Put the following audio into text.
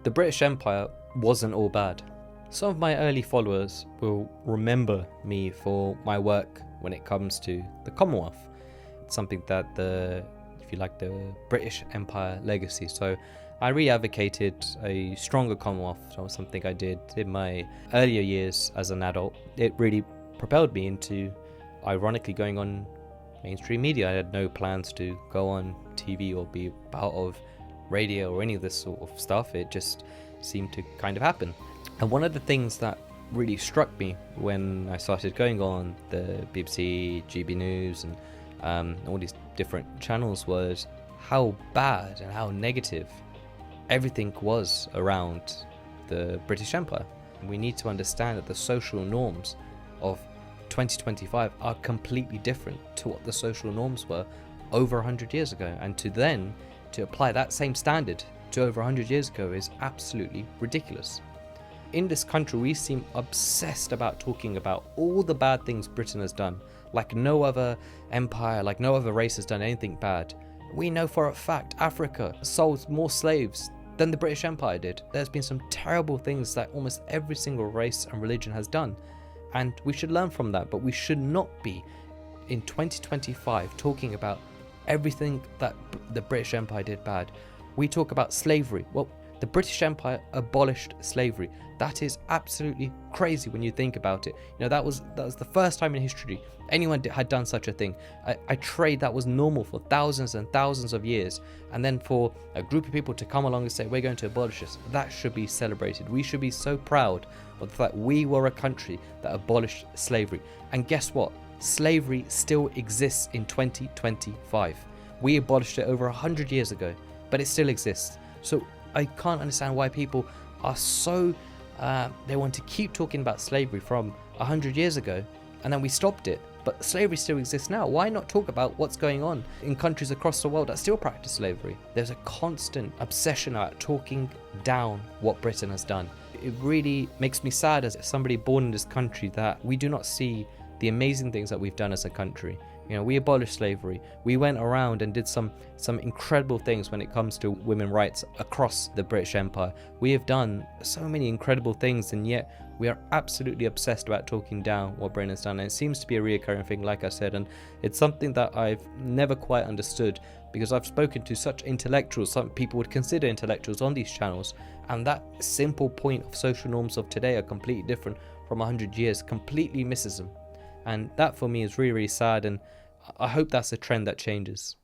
The British Empire wasn't all bad. Some of my early followers will remember me for my work when it comes to the Commonwealth. It's something that the British Empire legacy. So I really advocated a stronger Commonwealth. That was something I did in my earlier years as an adult. It really propelled me into, ironically, going on mainstream media. I had no plans to go on TV or be part of radio or any of this sort of stuff. It just seemed to kind of happen. And one of the things that really struck me when I started going on the BBC, GB News, and all these different channels was how bad and how negative everything was around the British Empire. We need to understand that the social norms of 2025 are completely different to what the social norms were over 100 years ago, and to apply that same standard to over 100 years ago is absolutely ridiculous. In this country, we seem obsessed about talking about all the bad things Britain has done, like no other empire, like no other race has done anything bad. We know for a fact Africa sold more slaves than the British Empire did. There's been some terrible things that almost every single race and religion has done, and we should learn from that. But we should not be, in 2025, talking about everything that the British Empire did bad. We talk about slavery. Well, the British Empire abolished slavery. That is absolutely crazy when you think about it. That was the first time in history anyone had done such a thing. A trade that was normal for thousands and thousands of years, and then for a group of people to come along and say we're going to abolish this, that should be celebrated. We should be so proud of the fact we were a country that abolished slavery. And guess what? Slavery still exists in 2025. We abolished it over 100 years ago, but it still exists. So I can't understand why people are so they want to keep talking about slavery from 100 years ago, and then we stopped it. But slavery still exists now. Why not talk about what's going on in countries across the world that still practice slavery? There's a constant obsession about talking down what Britain has done. It really makes me sad as somebody born in this country that we do not see the amazing things that we've done as a country. We abolished slavery. We went around and did some incredible things when it comes to women's rights across the British Empire. We have done so many incredible things, and yet we are absolutely obsessed about talking down what Britain has done. And it seems to be a reoccurring thing, like I said, and it's something that I've never quite understood, because I've spoken to such intellectuals, some people would consider intellectuals on these channels, and that simple point of social norms of today are completely different from 100 years, completely misses them. And that for me is really, really sad, and I hope that's a trend that changes.